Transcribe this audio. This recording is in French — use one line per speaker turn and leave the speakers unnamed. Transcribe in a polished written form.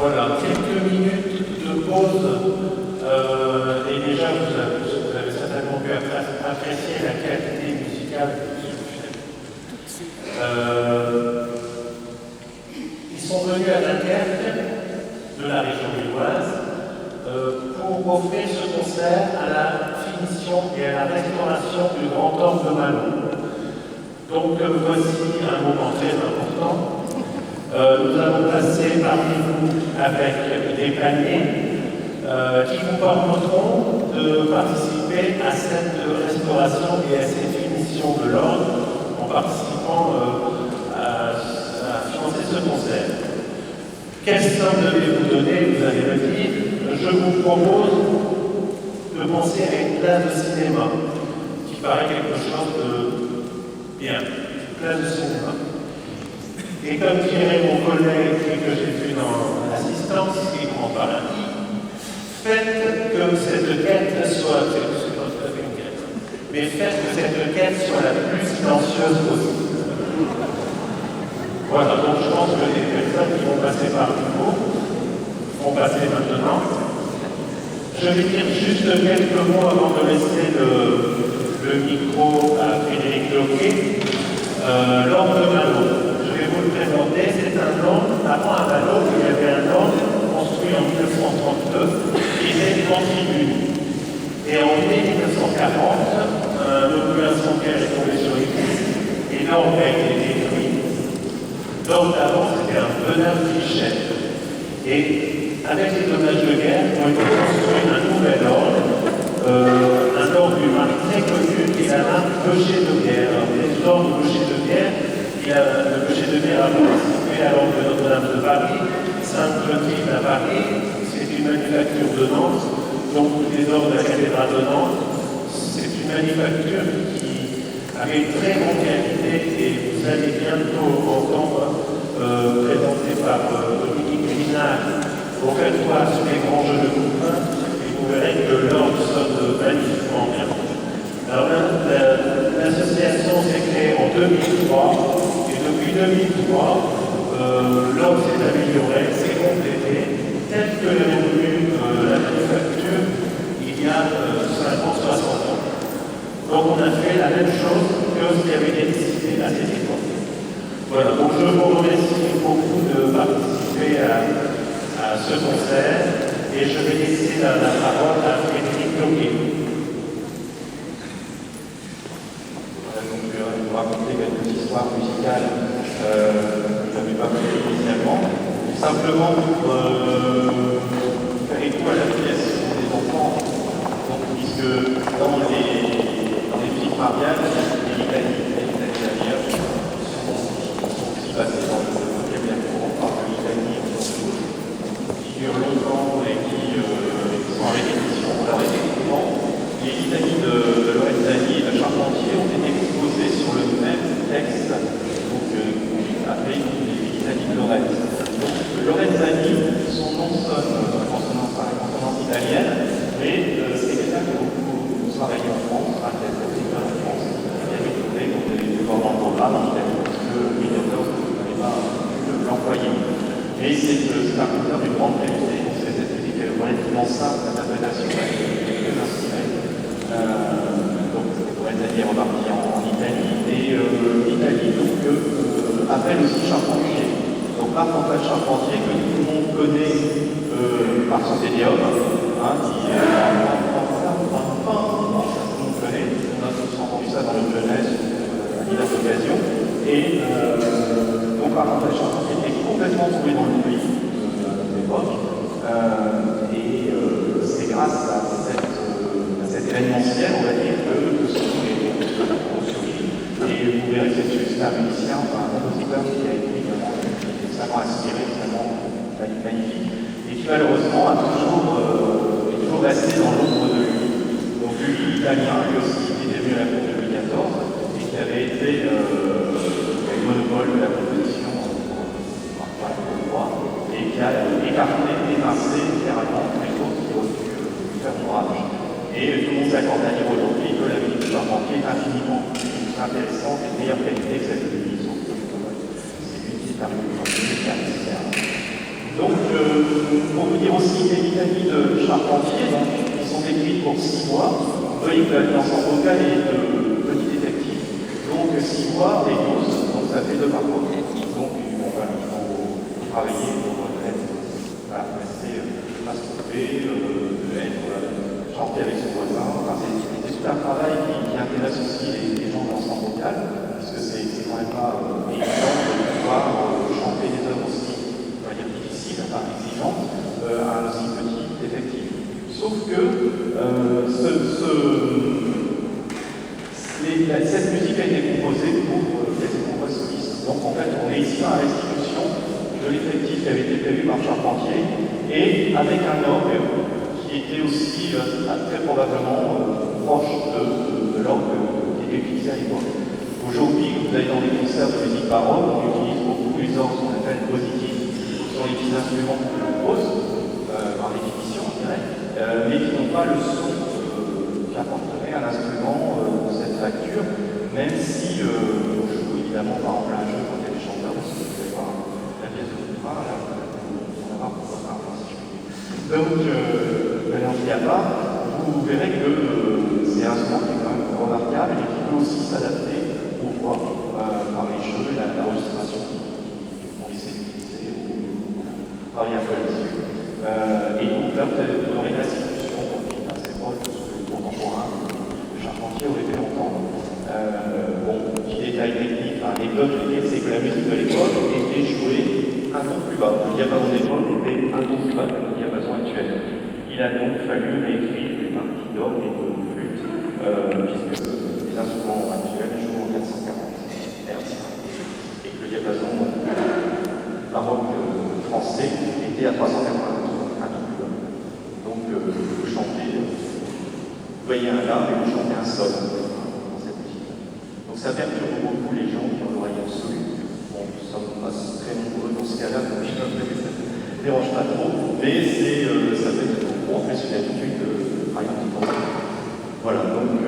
Voilà, quelques minutes de pause. Et déjà, vous avez certainement pu apprécier la qualité musicale de ce chef. Ils sont venus à Dunkerque, de la région lilloise, pour offrir ce concert à la finition et à la restauration du Grand Orgue de Malon. Donc voici un moment très important. Nous allons passer parmi vous avec des paniers qui vous permettront de participer à cette restauration et à cette finition de l'orgue en participant à financer ce concert. Quelle somme devez-vous donner? Vous allez me dire. Je vous propose de penser à une place de cinéma qui paraît quelque chose de bien. Une place de cinéma. Et comme dirait mon collègue que j'ai vu dans l'assistance, qui est grand paradis, faites que cette quête soit, c'est pas tout à fait une quête, mais faites que cette quête soit la plus silencieuse possible. Voilà, donc je pense que les personnes qui vont passer par le mot vont passer maintenant. Je vais dire juste quelques mots avant de laisser le micro à Frédéric Loquet. L'orgue de Malon. Vous le présenter, c'est un orgue, avant à Malon, il y avait un orgue construit en 1932 qui était en tribune. Et en mai 1940, un incendie est tombé sur l'église et l'orgue a été détruit. L'orgue d'avant, c'était un venin Fichet. Et avec les dommages de guerre, on a construit un nouvel orgue, un orgue du marque très connu qui est la marque Clocher de Guerre. Alors, les orgues Clocher de Guerre, le Clocher de Guerre a participé à l'orgue de Notre-Dame de Paris, Sainte-Clotilde à Paris, c'est une manufacture de Nantes, donc les orgues de la cathédrale de Nantes, c'est une manufacture qui avait une très grande qualité et vous allez bientôt entendre présenté par Dominique Linard au Fêtoir sur les grands jeux de coupe, et vous verrez que l'orgue sonne magnifiquement bien. Alors l'association s'est créée en 2003. Depuis 2003, l'orgue s'est amélioré, s'est complété, tel que l'avait voulu la manufacture il y a 50-60 ans. Donc on a fait la même chose que ce qui avait été décidé à cette époque. Voilà, donc je vous remercie beaucoup de participer à ce concert et je vais laisser la parole à Frédéric Loquet.
Vous raconter quelques histoires musicales que je n'avais pas fait initialement, simplement pour faire écho à la filiation des enfants, donc, puisque dans les filles mariales, les litanies d'ailleurs sont aussi passées dans le vocabulaire courant par le litanie qui durent longtemps et qui sont en répétition. Alors effectivement, les litanies de Lorenzani et de Charpentier ont été composées sur le même texte, donc appelé les litanies de Lorenz. Lorenzani, son nom sonne consonance italienne, mais c'est quelqu'un qui a beaucoup travaillé en France, un technicien en France, qui avait trouvé qu'on avait pu voir dans le programme en Italie, parce que Louis XIV n'avait pas pu l'employer. Mais c'est un compositeur d'une grande qualité, c'était relativement simple d'interprétation avec quelques instruments. Donc Lorenzani est reparti en Italie, et l'Italie appelle aussi Charpentier. Donc Marc-Antoine Charpentier, que tout le monde connaît par son téléum, qui est on a tous entendu ça dans notre jeunesse, à diverses occasions. Et donc Marc-Antoine Charpentier est complètement tombé dans le pays de l'époque. Et c'est grâce à cet événementiel, on va dire, que ce sont les surgit. Et vous verrez que c'est un musicien, un compositeur qui a été également extrêmement inspiré, extrêmement magnifique, et qui malheureusement est toujours resté dans l'ombre de lui. Donc lui, italien, lui aussi, qui était venu à la cour de Louis XIV, et qui avait été le monopole de la composition par le roi, et qui a écarté, évincé littéralement les autres qui auraient pu faire ouvrage. Et tout le monde s'accorde à dire aujourd'hui que la musique de Charpentier est infiniment plus intéressante et de meilleure qualité que celle de Denis. C'est une qui est parmi les musiciens. Donc, pour vous dire aussi les litanies de Charpentier, donc, qui sont écrites pour 6 voix. Vous voyez que l'ensemble vocal est de petit détective. Donc 6 voix et 12, donc ça fait 2 par voix. Donc bon, ben, il faut travailler pour rester pas se tromper, chanter avec son voisin. Enfin, c'est tout un travail qui intéresse aussi les gens de l'ensemble vocal, puisque c'est quand même pas évident de pouvoir chanter des œuvres aussi difficiles, enfin exigeantes, à un aussi petit effectif. Sauf que cette musique a été composée pour des voix solistes. Donc en fait, on est ici à l'institution de l'effectif qui avait été prévu par Charpentier et avec un orgue qui était aussi très probablement proche de l'orgue qui était utilisé à l'époque. Aujourd'hui, vous allez dans les concerts de musique baroque, on utilise beaucoup les orgues qu'on appelle positifs, qui sont les petits instruments qu'on propose, par définition, je dirais, mais qui n'ont pas le son qui apporterait un instrument de cette facture, même si on joue évidemment par exemple un jeu quand il y a des chanteurs, parce que vous allez voir la pièce de train, là, on va voir si je puis dire. Donc, maintenant qu'il n'y a pas, vous verrez que c'est un instrument qui est quand même remarquable et qui peut aussi s'adapter aux voix par les jeux et l'enregistration qu'on essaie d'utiliser ou travailler un peu là-dessus. Et donc là, vous aurez une institution qui est assez proche de ce que les contemporains de Charpentier auraient fait entendre. Bon, petit détail technique, anecdote, je veux dire, c'est que la musique de l'époque était jouée un ton plus bas. Le diapason d'époque était un ton plus bas que le diapason actuel. Il a donc fallu réécrire des parties d'orgue et de flûte, puisque les instruments actuels jouent en 440 Hz et que le diapason baroque français était à 380 Hz, un ton plus bas. Donc vous chantez, vous voyez un La et vous chantez un Sol dans cette musique. Donc ça perturbe beaucoup les gens qui ont l'oreille absolue. Bon, nous sommes pas très nombreux dans ce cas-là, donc ça ne dérange pas trop, mais ça peut être beaucoup impressionnant tout de suite, par exemple, voilà, donc